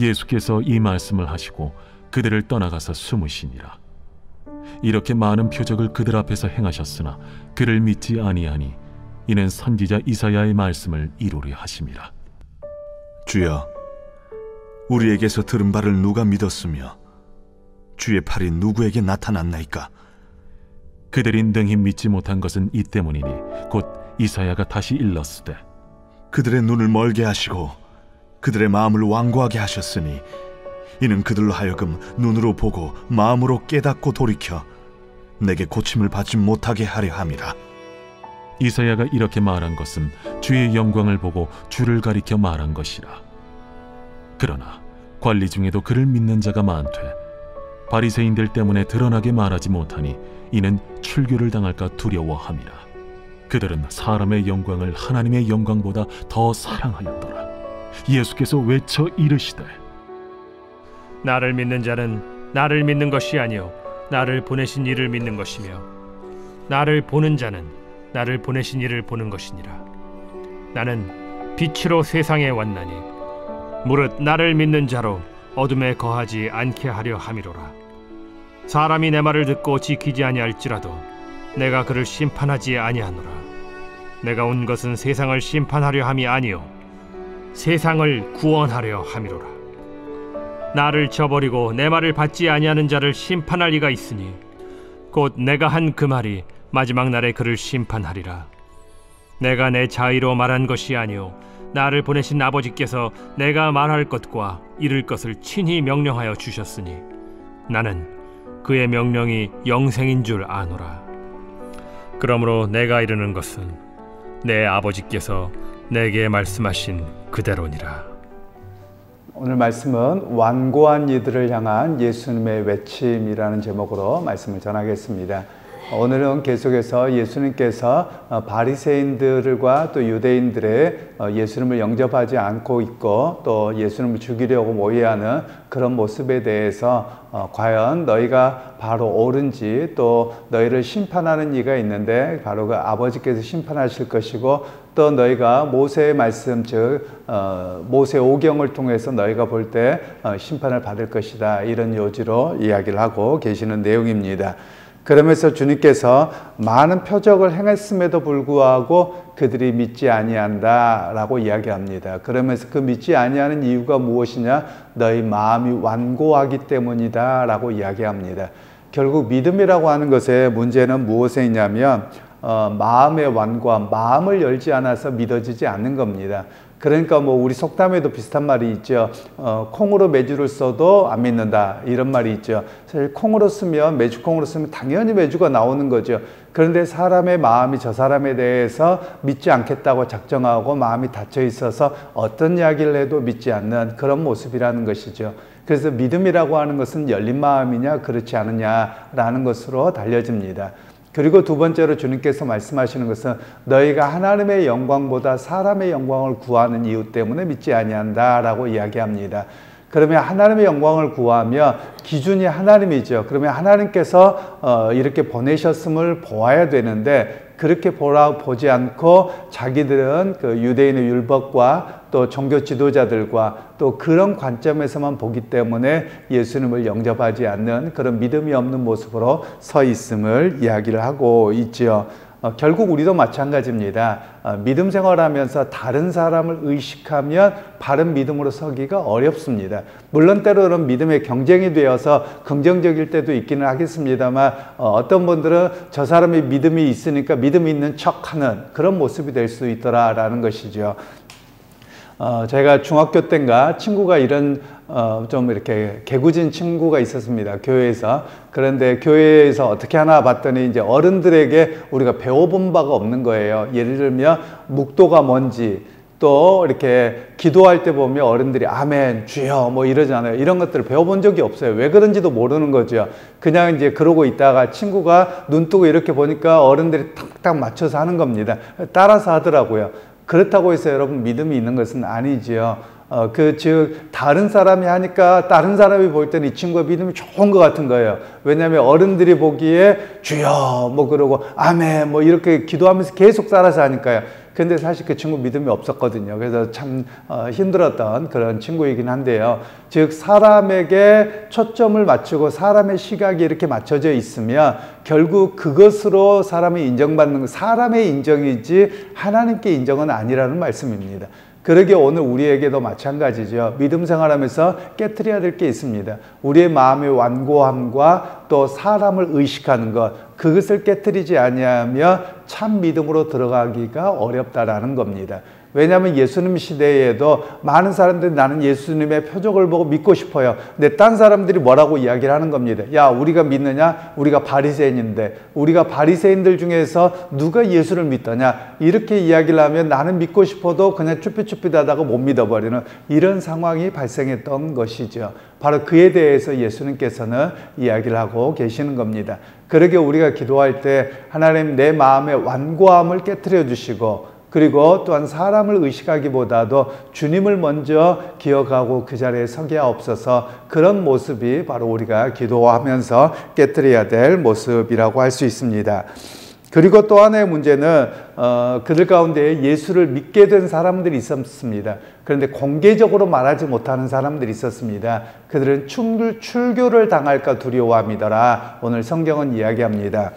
예수께서 이 말씀을 하시고 그들을 떠나가서 숨으시니라. 이렇게 많은 표적을 그들 앞에서 행하셨으나 그를 믿지 아니하니 이는 선지자 이사야의 말씀을 이루려 하심이라. 주여, 우리에게서 들은 바를 누가 믿었으며 주의 팔이 누구에게 나타났나이까? 그들이 능히 믿지 못한 것은 이 때문이니 곧 이사야가 다시 일렀으되 그들의 눈을 멀게 하시고 그들의 마음을 완고하게 하셨으니 이는 그들로 하여금 눈으로 보고 마음으로 깨닫고 돌이켜 내게 고침을 받지 못하게 하려 함이라. 이사야가 이렇게 말한 것은 주의 영광을 보고 주를 가리켜 말한 것이라. 그러나 관리 중에도 그를 믿는 자가 많되 바리새인들 때문에 드러나게 말하지 못하니 이는 출교를 당할까 두려워함이라. 그들은 사람의 영광을 하나님의 영광보다 더 사랑하였더라. 예수께서 외쳐 이르시되 나를 믿는 자는 나를 믿는 것이 아니요 나를 보내신 이를 믿는 것이며 나를 보는 자는 나를 보내신 이를 보는 것이니라. 나는 빛으로 세상에 왔나니 무릇 나를 믿는 자로 어둠에 거하지 않게 하려 함이로라. 사람이 내 말을 듣고 지키지 아니할지라도 내가 그를 심판하지 아니하노라. 내가 온 것은 세상을 심판하려 함이 아니요 세상을 구원하려 함이로라. 나를 저버리고 내 말을 받지 아니하는 자를 심판할 이가 있으니 곧 내가 한 그 말이 마지막 날에 그를 심판하리라. 내가 내 자의로 말한 것이 아니요 나를 보내신 아버지께서 내가 말할 것과 이룰 것을 친히 명령하여 주셨으니 나는 그의 명령이 영생인 줄 아노라. 그러므로 내가 이르는 것은 내 아버지께서 내게 말씀하신 그대로니라. 오늘 말씀은 완고한 이들을 향한 예수님의 외침이라는 제목으로 말씀을 전하겠습니다. 오늘은 계속해서 예수님께서 바리새인들과 또 유대인들의 예수님을 영접하지 않고 있고 또 예수님을 죽이려고 모의하는 그런 모습에 대해서 과연 너희가 바로 옳은지 또 너희를 심판하는 이가 있는데 바로 그 아버지께서 심판하실 것이고 또 너희가 모세의 말씀 즉 모세 오경을 통해서 너희가 볼 때 심판을 받을 것이다 이런 요지로 이야기를 하고 계시는 내용입니다. 그러면서 주님께서 많은 표적을 행했음에도 불구하고 그들이 믿지 아니한다라고 이야기합니다. 그러면서 그 믿지 아니하는 이유가 무엇이냐? 너희 마음이 완고하기 때문이다 라고 이야기합니다. 결국 믿음이라고 하는 것의 문제는 무엇에 있냐면 마음의 완고함, 마음을 열지 않아서 믿어지지 않는 겁니다. 그러니까 뭐 우리 속담에도 비슷한 말이 있죠. 콩으로 메주를 써도 안 믿는다 이런 말이 있죠. 사실 콩으로 쓰면 메주콩으로 쓰면 당연히 메주가 나오는 거죠. 그런데 사람의 마음이 저 사람에 대해서 믿지 않겠다고 작정하고 마음이 닫혀 있어서 어떤 이야기를 해도 믿지 않는 그런 모습이라는 것이죠. 그래서 믿음이라고 하는 것은 열린 마음이냐 그렇지 않느냐라는 것으로 달려집니다. 그리고 두 번째로 주님께서 말씀하시는 것은 너희가 하나님의 영광보다 사람의 영광을 구하는 이유 때문에 믿지 아니한다 라고 이야기합니다. 그러면 하나님의 영광을 구하며 기준이 하나님이죠. 그러면 하나님께서 이렇게 보내셨음을 보아야 되는데 그렇게 보지 않고 자기들은 그 유대인의 율법과 또 종교 지도자들과 또 그런 관점에서만 보기 때문에 예수님을 영접하지 않는 그런 믿음이 없는 모습으로 서 있음을 이야기를 하고 있지요. 결국 우리도 마찬가지입니다. 믿음 생활하면서 다른 사람을 의식하면 바른 믿음으로 서기가 어렵습니다. 물론 때로는 믿음의 경쟁이 되어서 긍정적일 때도 있기는 하겠습니다만 어떤 분들은 저 사람이 믿음이 있으니까 믿음이 있는 척하는 그런 모습이 될 수 있더라라는 것이죠. 제가 중학교 때인가 친구가 이런 좀 이렇게 개구진 친구가 있었습니다. 교회에서. 그런데 교회에서 어떻게 하나 봤더니 이제 어른들에게 우리가 배워본 바가 없는 거예요. 예를 들면 묵도가 뭔지 또 이렇게 기도할 때 보면 어른들이 아멘 주여 뭐 이러잖아요. 이런 것들을 배워본 적이 없어요. 왜 그런지도 모르는 거죠. 그냥 이제 그러고 있다가 친구가 눈 뜨고 이렇게 보니까 어른들이 탁탁 맞춰서 하는 겁니다. 따라서 하더라고요. 그렇다고 해서 여러분 믿음이 있는 것은 아니지요. 즉 다른 사람이 하니까 다른 사람이 볼 때는 이 친구가 믿음이 좋은 것 같은 거예요. 왜냐하면 어른들이 보기에 주여 뭐 그러고 아멘 뭐 이렇게 기도하면서 계속 따라서 하니까요. 근데 사실 그 친구 믿음이 없었거든요. 그래서 참 힘들었던 그런 친구이긴 한데요. 즉 사람에게 초점을 맞추고 사람의 시각이 이렇게 맞춰져 있으면 결국 그것으로 사람이 인정받는 사람의 인정이지 하나님께 인정은 아니라는 말씀입니다. 그러기에 오늘 우리에게도 마찬가지죠. 믿음 생활하면서 깨트려야 될 게 있습니다. 우리의 마음의 완고함과 또 사람을 의식하는 것, 그것을 깨트리지 아니하면 참 믿음으로 들어가기가 어렵다라는 겁니다. 왜냐하면 예수님 시대에도 많은 사람들이 나는 예수님의 표적을 보고 믿고 싶어요. 근데 딴 사람들이 뭐라고 이야기를 하는 겁니다. 야, 우리가 믿느냐? 우리가 바리새인인데 우리가 바리새인들 중에서 누가 예수를 믿더냐? 이렇게 이야기를 하면 나는 믿고 싶어도 그냥 쭈삣쭈삣하다가 못 믿어버리는 이런 상황이 발생했던 것이죠. 바로 그에 대해서 예수님께서는 이야기를 하고 계시는 겁니다. 그러게 우리가 기도할 때 하나님 내 마음의 완고함을 깨트려 주시고 그리고 또한 사람을 의식하기보다도 주님을 먼저 기억하고 그 자리에 서게 하옵소서. 그런 모습이 바로 우리가 기도하면서 깨트려야 될 모습이라고 할 수 있습니다. 그리고 또 하나의 문제는 그들 가운데 예수를 믿게 된 사람들이 있었습니다. 그런데 공개적으로 말하지 못하는 사람들이 있었습니다. 그들은 출교를 당할까 두려워함이더라. 오늘 성경은 이야기합니다.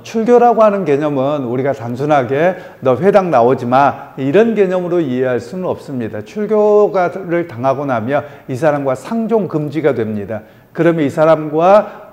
출교라고 하는 개념은 우리가 단순하게 너 회당 나오지 마 이런 개념으로 이해할 수는 없습니다. 출교를 당하고 나면 이 사람과 상종 금지가 됩니다. 그러면 이 사람과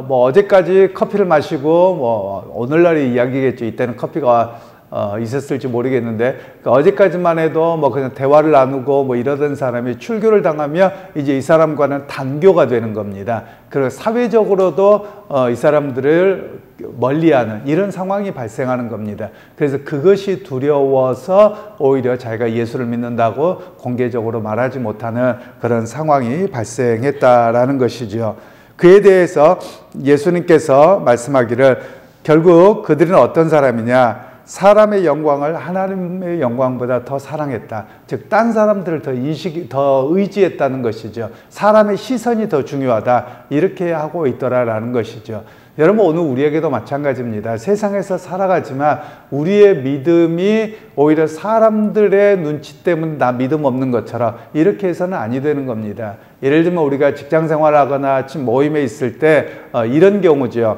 어제까지 커피를 마시고 오늘날의 이야기겠죠. 이때는 커피가 있었을지 모르겠는데 어제까지만 해도 그냥 대화를 나누고 이러던 사람이 출교를 당하면 이제 이 사람과는 단교가 되는 겁니다. 그리고 사회적으로도 이 사람들을 멀리하는 이런 상황이 발생하는 겁니다. 그래서 그것이 두려워서 오히려 자기가 예수를 믿는다고 공개적으로 말하지 못하는 그런 상황이 발생했다라는 것이죠. 그에 대해서 예수님께서 말씀하기를 결국 그들은 어떤 사람이냐? 사람의 영광을 하나님의 영광보다 더 사랑했다. 즉, 딴 사람들을 더 의지했다는 것이죠. 사람의 시선이 더 중요하다. 이렇게 하고 있더라라는 것이죠. 여러분, 오늘 우리에게도 마찬가지입니다. 세상에서 살아가지만 우리의 믿음이 오히려 사람들의 눈치 때문에 나 믿음 없는 것처럼 이렇게 해서는 아니 되는 겁니다. 예를 들면 우리가 직장 생활하거나 모임에 있을 때 이런 경우죠.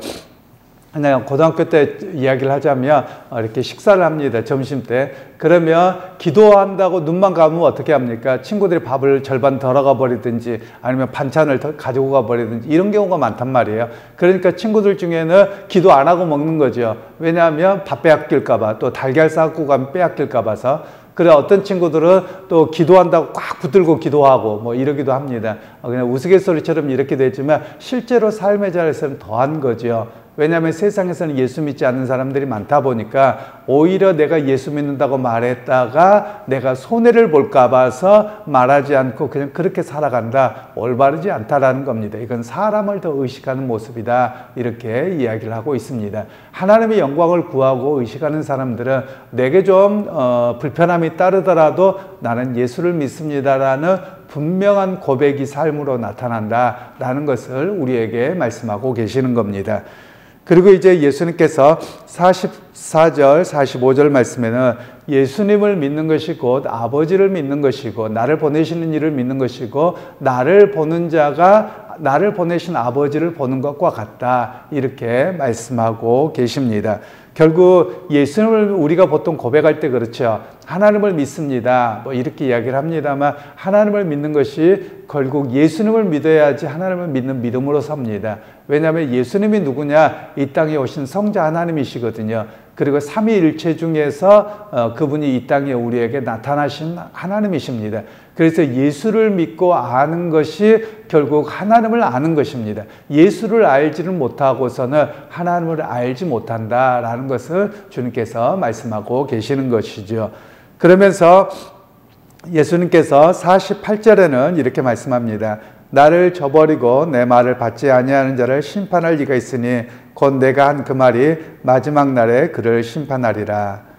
그냥 고등학교 때 이야기를 하자면 이렇게 식사를 합니다. 점심 때. 그러면 기도한다고 눈만 감으면 어떻게 합니까? 친구들이 밥을 절반 덜어가 버리든지 아니면 반찬을 더 가지고 가 버리든지 이런 경우가 많단 말이에요. 그러니까 친구들 중에는 기도 안 하고 먹는 거죠. 왜냐하면 밥 빼앗길까 봐, 또 달걀 싸고 가면 빼앗길까 봐서. 그래 어떤 친구들은 또 기도한다고 꽉 붙들고 기도하고 이러기도 합니다. 그냥 우스갯소리처럼 이렇게 되지만 실제로 삶의 자리에서는 더한 거죠. 왜냐하면 세상에서는 예수 믿지 않는 사람들이 많다 보니까 오히려 내가 예수 믿는다고 말했다가 내가 손해를 볼까 봐서 말하지 않고 그냥 그렇게 살아간다. 올바르지 않다라는 겁니다. 이건 사람을 더 의식하는 모습이다. 이렇게 이야기를 하고 있습니다. 하나님의 영광을 구하고 의식하는 사람들은 내게 좀 불편함이 따르더라도 나는 예수를 믿습니다라는 분명한 고백이 삶으로 나타난다라는 것을 우리에게 말씀하고 계시는 겁니다. 그리고 이제 예수님께서 44절, 45절 말씀에는 예수님을 믿는 것이 곧 아버지를 믿는 것이고 나를 보내시는 이를 믿는 것이고 나를 보는 자가 나를 보내신 아버지를 보는 것과 같다. 이렇게 말씀하고 계십니다. 결국 예수님을 우리가 보통 고백할 때 그렇죠. 하나님을 믿습니다. 이렇게 이야기를 합니다만 하나님을 믿는 것이 결국 예수님을 믿어야지 하나님을 믿는 믿음으로 섭니다. 왜냐하면 예수님이 누구냐? 이 땅에 오신 성자 하나님이시거든요. 그리고 삼위일체 중에서 그분이 이 땅에 우리에게 나타나신 하나님이십니다. 그래서 예수를 믿고 아는 것이 결국 하나님을 아는 것입니다. 예수를 알지를 못하고서는 하나님을 알지 못한다라는 것을 주님께서 말씀하고 계시는 것이죠. 그러면서 예수님께서 48절에는 이렇게 말씀합니다. 나를 저버리고 내 말을 받지 아니하는 자를 심판할 이가 있으니 곧 내가 한 그 말이 마지막 날에 그를 심판하리라.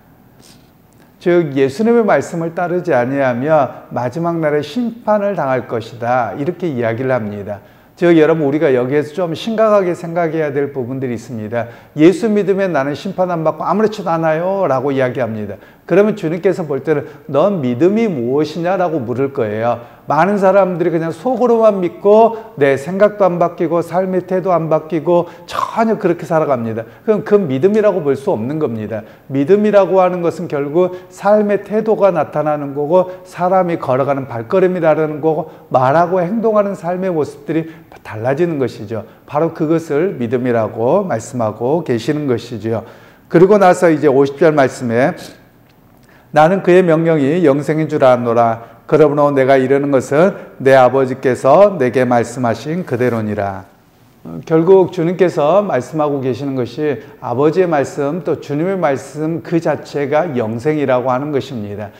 즉 예수님의 말씀을 따르지 아니하며 마지막 날에 심판을 당할 것이다. 이렇게 이야기를 합니다. 즉 여러분 우리가 여기에서 좀 심각하게 생각해야 될 부분들이 있습니다. 예수 믿으면 나는 심판 안 받고 아무렇지도 않아요 라고 이야기합니다. 그러면 주님께서 볼 때는 넌 믿음이 무엇이냐라고 물을 거예요. 많은 사람들이 그냥 속으로만 믿고 내 생각도 안 바뀌고 삶의 태도 안 바뀌고 전혀 그렇게 살아갑니다. 그럼 그 믿음이라고 볼 수 없는 겁니다. 믿음이라고 하는 것은 결국 삶의 태도가 나타나는 거고 사람이 걸어가는 발걸음이라는 거고 말하고 행동하는 삶의 모습들이 달라지는 것이죠. 바로 그것을 믿음이라고 말씀하고 계시는 것이죠. 그리고 나서 이제 50절 말씀에 나는 그의 명령이 영생인 줄 아노라. 그러므로 내가 이르는 것은 내 아버지께서 내게 말씀하신 그대로니라. 결국 주님께서 말씀하고 계시는 것이 아버지의 말씀 또 주님의 말씀 그 자체가 영생이라고 하는 것입니다.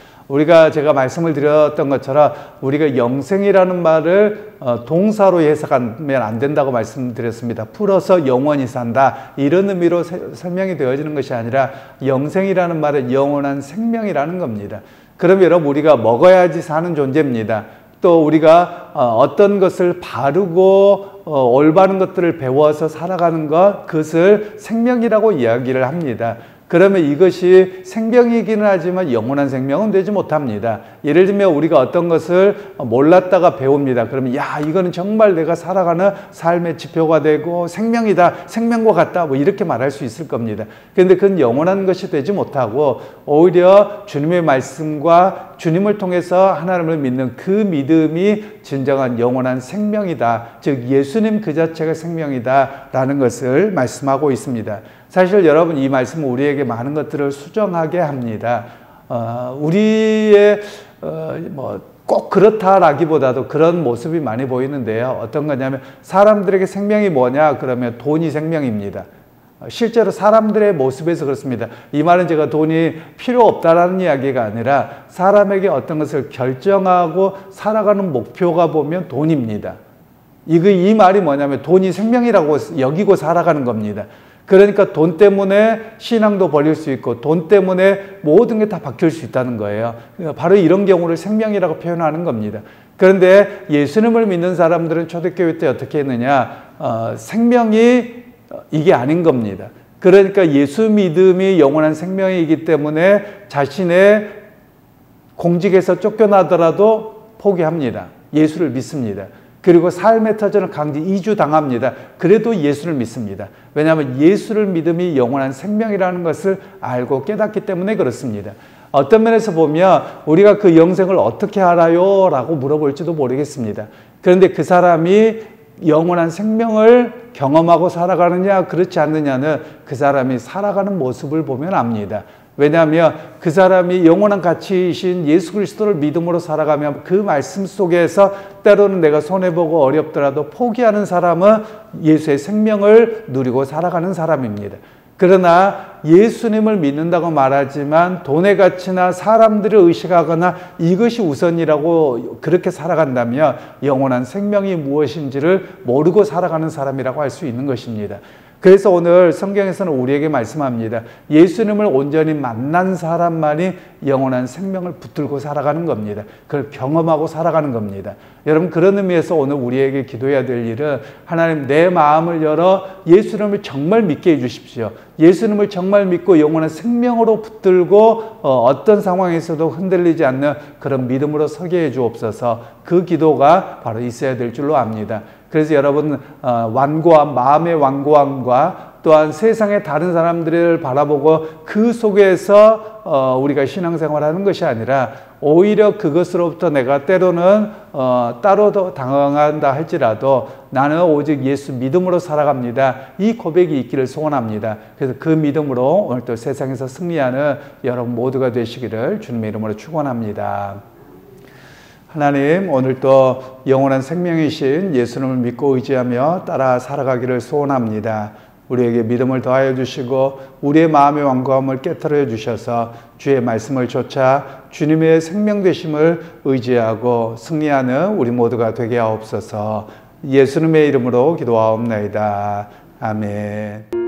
제가 말씀을 드렸던 것처럼 우리가 영생이라는 말을 동사로 해석하면 안 된다고 말씀드렸습니다. 풀어서 영원히 산다 이런 의미로 설명이 되어지는 것이 아니라 영생이라는 말은 영원한 생명이라는 겁니다. 그럼 여러분 우리가 먹어야지 사는 존재입니다. 또 우리가 어떤 것을 바르고 올바른 것들을 배워서 살아가는 그것을 생명이라고 이야기를 합니다. 그러면 이것이 생명이기는 하지만 영원한 생명은 되지 못합니다. 예를 들면 우리가 어떤 것을 몰랐다가 배웁니다. 그러면 이거는 정말 내가 살아가는 삶의 지표가 되고 생명이다, 생명과 같다 뭐 이렇게 말할 수 있을 겁니다. 그런데 그건 영원한 것이 되지 못하고 오히려 주님의 말씀과 주님을 통해서 하나님을 믿는 그 믿음이 진정한 영원한 생명이다. 즉 예수님 그 자체가 생명이다 라는 것을 말씀하고 있습니다. 사실 여러분 이 말씀은 우리에게 많은 것들을 수정하게 합니다. 우리의 꼭 그렇다라기보다도 그런 모습이 많이 보이는데요. 어떤 거냐면 사람들에게 생명이 뭐냐 그러면 돈이 생명입니다. 실제로 사람들의 모습에서 그렇습니다. 이 말은 제가 돈이 필요 없다라는 이야기가 아니라 사람에게 어떤 것을 결정하고 살아가는 목표가 보면 돈입니다. 이 말이 뭐냐면 돈이 생명이라고 여기고 살아가는 겁니다. 그러니까 돈 때문에 신앙도 버릴 수 있고 돈 때문에 모든 게 다 바뀔 수 있다는 거예요. 바로 이런 경우를 생명이라고 표현하는 겁니다. 그런데 예수님을 믿는 사람들은 초대교회 때 어떻게 했느냐? 생명이 이게 아닌 겁니다. 그러니까 예수 믿음이 영원한 생명이기 때문에 자신의 공직에서 쫓겨나더라도 포기합니다. 예수를 믿습니다. 그리고 삶의 터전을 강제 이주당합니다. 그래도 예수를 믿습니다. 왜냐하면 예수를 믿음이 영원한 생명이라는 것을 알고 깨닫기 때문에 그렇습니다. 어떤 면에서 보면 우리가 그 영생을 어떻게 알아요? 라고 물어볼지도 모르겠습니다. 그런데 그 사람이 영원한 생명을 경험하고 살아가느냐 그렇지 않느냐는 그 사람이 살아가는 모습을 보면 압니다. 왜냐하면 그 사람이 영원한 가치이신 예수 그리스도를 믿음으로 살아가면 그 말씀 속에서 때로는 내가 손해보고 어렵더라도 포기하는 사람은 예수의 생명을 누리고 살아가는 사람입니다. 그러나 예수님을 믿는다고 말하지만 돈의 가치나 사람들을 의식하거나 이것이 우선이라고 그렇게 살아간다면 영원한 생명이 무엇인지를 모르고 살아가는 사람이라고 할 수 있는 것입니다. 그래서 오늘 성경에서는 우리에게 말씀합니다. 예수님을 온전히 만난 사람만이 영원한 생명을 붙들고 살아가는 겁니다. 그걸 경험하고 살아가는 겁니다. 여러분 그런 의미에서 오늘 우리에게 기도해야 될 일은 하나님 내 마음을 열어 예수님을 정말 믿게 해주십시오. 예수님을 정말 믿고 영원한 생명으로 붙들고 어떤 상황에서도 흔들리지 않는 그런 믿음으로 서게 해 주옵소서. 그 기도가 바로 있어야 될 줄로 압니다. 그래서 여러분 완고함, 마음의 완고함과 또한 세상의 다른 사람들을 바라보고 그 속에서 우리가 신앙생활하는 것이 아니라 오히려 그것으로부터 내가 때로는 따로 당황한다 할지라도 나는 오직 예수 믿음으로 살아갑니다. 이 고백이 있기를 소원합니다. 그래서 그 믿음으로 오늘 또 세상에서 승리하는 여러분 모두가 되시기를 주님의 이름으로 축원합니다. 하나님 오늘 또 영원한 생명이신 예수님을 믿고 의지하며 따라 살아가기를 소원합니다. 우리에게 믿음을 더하여 주시고 우리의 마음의 완고함을 깨트려 주셔서 주의 말씀을 좇아 주님의 생명 되심을 의지하고 승리하는 우리 모두가 되게 하옵소서. 예수님의 이름으로 기도하옵나이다. 아멘.